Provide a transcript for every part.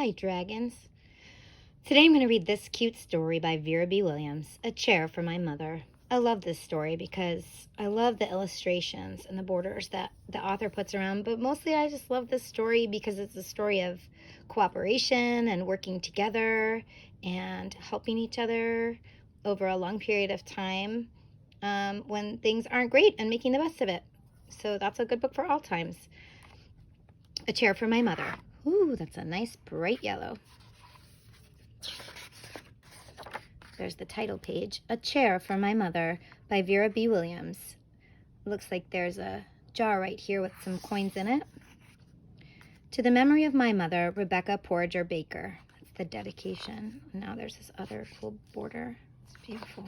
Hi, dragons. Today I'm going to read this cute story by Vera B. Williams, A Chair for My Mother. I love this story because I love the illustrations and the borders that the author puts around, but mostly I just love this story because it's a story of cooperation and working together and helping each other over a long period of time when things aren't great and making the best of it. So that's a good book for all times. A Chair for My Mother. Ooh, that's a nice bright yellow. There's the title page, A Chair for My Mother by Vera B. Williams. Looks like there's a jar right here with some coins in it. To the memory of my mother, Rebecca Porringer Baker. That's the dedication. Now there's this other cool border. It's beautiful.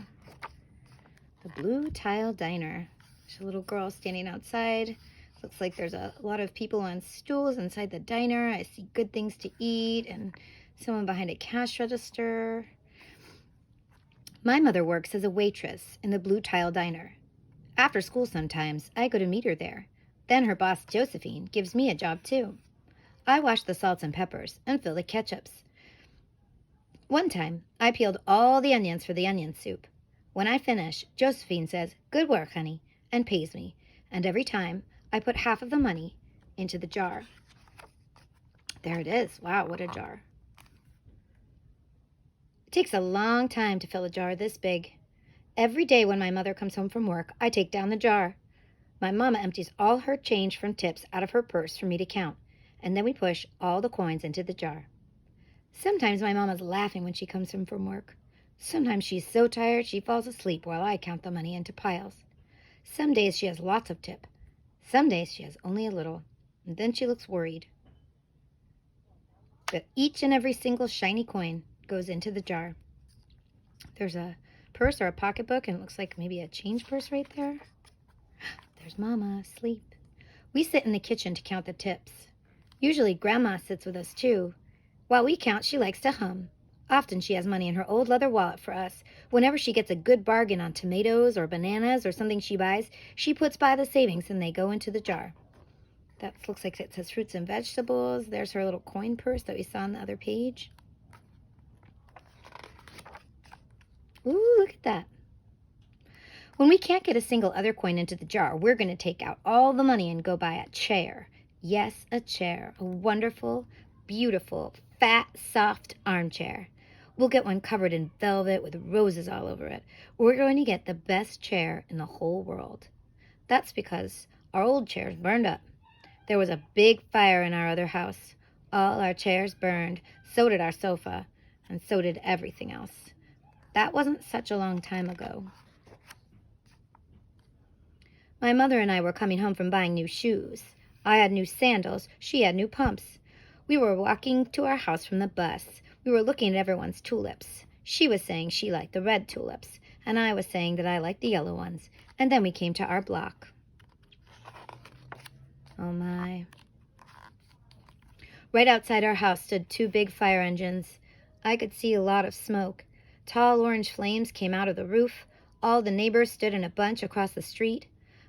The Blue Tile Diner. There's a little girl standing outside. Looks like there's a lot of people on stools inside the diner. I see good things to eat and someone behind a cash register. My mother works as a waitress in the Blue Tile Diner. After school sometimes, I go to meet her there. Then her boss, Josephine, gives me a job too. I wash the salts and peppers and fill the ketchups. One time, I peeled all the onions for the onion soup. When I finish, Josephine says, "Good work, honey," and pays me. And every time, I put half of the money into the jar. There it is. Wow, what a jar. It takes a long time to fill a jar this big. Every day when my mother comes home from work, I take down the jar. My mama empties all her change from tips out of her purse for me to count, and then we push all the coins into the jar. Sometimes my mama's laughing when she comes home from work. Sometimes she's so tired she falls asleep while I count the money into piles. Some days she has lots of tip. Some days she has only a little, and then she looks worried. But each and every single shiny coin goes into the jar. There's a purse or a pocketbook, and it looks like maybe a change purse right there. There's Mama asleep. We sit in the kitchen to count the tips. Usually Grandma sits with us too. While we count, she likes to hum. Often she has money in her old leather wallet for us. Whenever she gets a good bargain on tomatoes or bananas or something she buys, she puts by the savings and they go into the jar. That looks like it says fruits and vegetables. There's her little coin purse that we saw on the other page. Ooh, look at that. When we can't get a single other coin into the jar, we're going to take out all the money and go buy a chair. Yes, a chair. A wonderful, beautiful, fat, soft armchair. We'll get one covered in velvet with roses all over it. We're going to get the best chair in the whole world. That's because our old chairs burned up. There was a big fire in our other house. All our chairs burned. So did our sofa. And so did everything else. That wasn't such a long time ago. My mother and I were coming home from buying new shoes. I had new sandals. She had new pumps. We were walking to our house from the bus. We were looking at everyone's tulips. She was saying she liked the red tulips, and I was saying that I liked the yellow ones. And then we came to our block. Oh my. Right outside our house stood two big fire engines. I could see a lot of smoke. Tall orange flames came out of the roof. All the neighbors stood in a bunch across the street.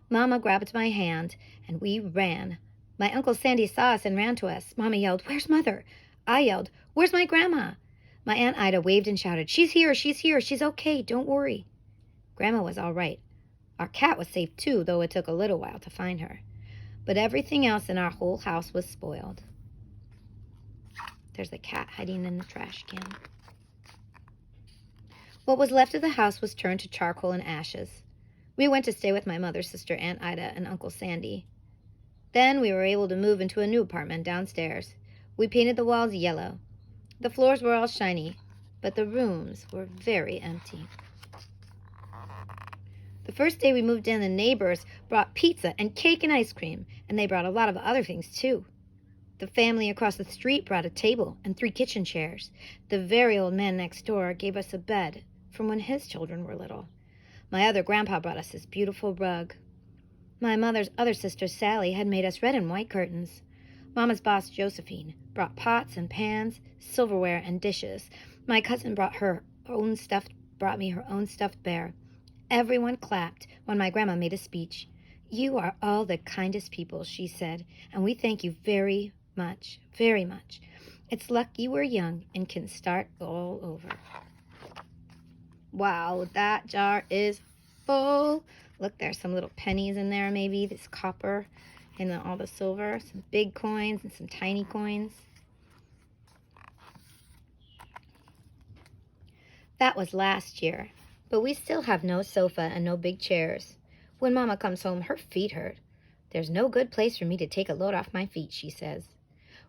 Mama grabbed my hand, and we ran. My Uncle Sandy saw us and ran to us. Mama yelled, "Where's Mother?" I yelled, "Where's my grandma?" My Aunt Ida waved and shouted, she's here, she's okay, don't worry." Grandma was all right. Our cat was safe too, though it took a little while to find her. But everything else in our whole house was spoiled. There's a cat hiding in the trash can. What was left of the house was turned to charcoal and ashes. We went to stay with my mother's sister, Aunt Ida, and Uncle Sandy. Then we were able to move into a new apartment downstairs. We painted the walls yellow. The floors were all shiny, but the rooms were very empty. The first day we moved in, the neighbors brought pizza and cake and ice cream, and they brought a lot of other things too. The family across the street brought a table and 3 kitchen chairs. The very old man next door gave us a bed from when his children were little. My other grandpa brought us this beautiful rug. My mother's other sister, Sally, had made us red and white curtains. Mama's boss, Josephine, brought pots and pans, silverware, and dishes. My cousin brought me her own stuffed bear. Everyone clapped when my grandma made a speech. "You are all the kindest people," she said, "and we thank you very much, very much. It's lucky we're young and can start all over. Wow, that jar is full. Look, there's some little pennies in there, maybe this copper and then all the silver, some big coins and some tiny coins. That was last year, but we still have no sofa and no big chairs. When Mama comes home, her feet hurt. There's no good place for me to take a load off my feet, she says.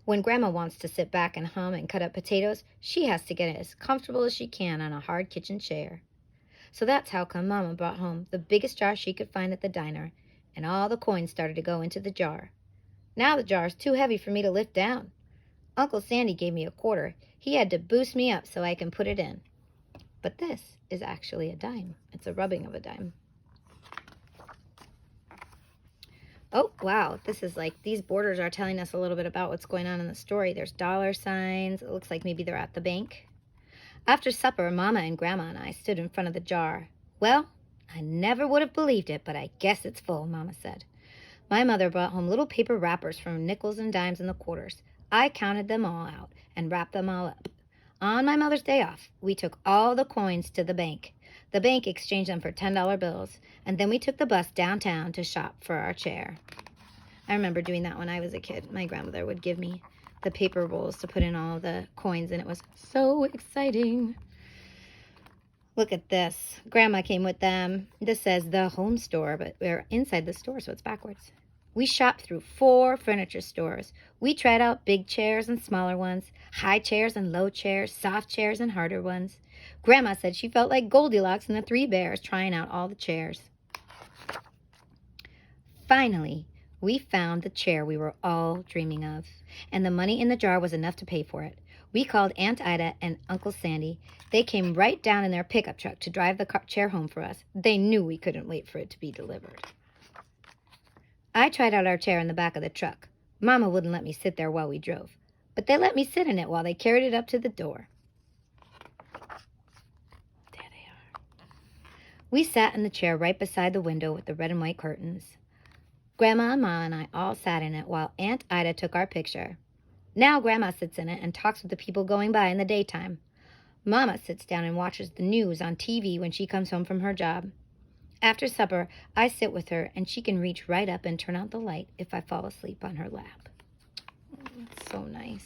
When Grandma wants to sit back and hum and cut up potatoes, she has to get as comfortable as she can on a hard kitchen chair. So that's how come Mama brought home the biggest jar she could find at the diner, and all the coins started to go into the jar. Now the jar is too heavy for me to lift down. Uncle Sandy gave me a quarter. He had to boost me up so I can put it in. But this is actually a dime. It's a rubbing of a dime. Oh, wow. This is like, these borders are telling us a little bit about what's going on in the story. There's dollar signs. It looks like maybe they're at the bank. After supper, Mama and Grandma and I stood in front of the jar. Well, I never would have believed it, but I guess it's full, Mama said. My mother brought home little paper wrappers from nickels and dimes and the quarters. I counted them all out and wrapped them all up. On my mother's day off, we took all the coins to the bank. The bank exchanged them for $10 bills, and then we took the bus downtown to shop for our chair. I remember doing that when I was a kid. My grandmother would give me the paper rolls to put in all the coins, and it was so exciting. Look at this. Grandma came with them. This says the home store, but we're inside the store, so it's backwards. We shopped through 4 furniture stores. We tried out big chairs and smaller ones, high chairs and low chairs, soft chairs and harder ones. Grandma said she felt like Goldilocks and the 3 bears trying out all the chairs. Finally, we found the chair we were all dreaming of, and the money in the jar was enough to pay for it. We called Aunt Ida and Uncle Sandy. They came right down in their pickup truck to drive the chair home for us. They knew we couldn't wait for it to be delivered. I tried out our chair in the back of the truck. Mama wouldn't let me sit there while we drove, but they let me sit in it while they carried it up to the door. There they are. We sat in the chair right beside the window with the red and white curtains. Grandma and Ma and I all sat in it while Aunt Ida took our picture. Now Grandma sits in it and talks with the people going by in the daytime. Mama sits down and watches the news on TV when she comes home from her job. After supper, I sit with her, and she can reach right up and turn out the light if I fall asleep on her lap. It's so nice.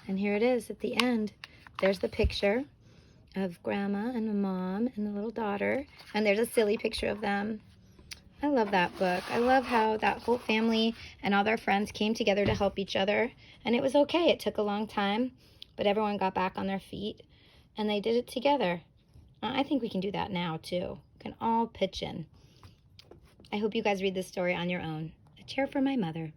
And here it is at the end. There's the picture of Grandma and the mom and the little daughter, and there's a silly picture of them. I love that book. I love how that whole family and all their friends came together to help each other, and it was okay. It took a long time, but everyone got back on their feet, and they did it together. I think we can do that now, too. Can all pitch in. I hope you guys read this story on your own. A Chair for My Mother.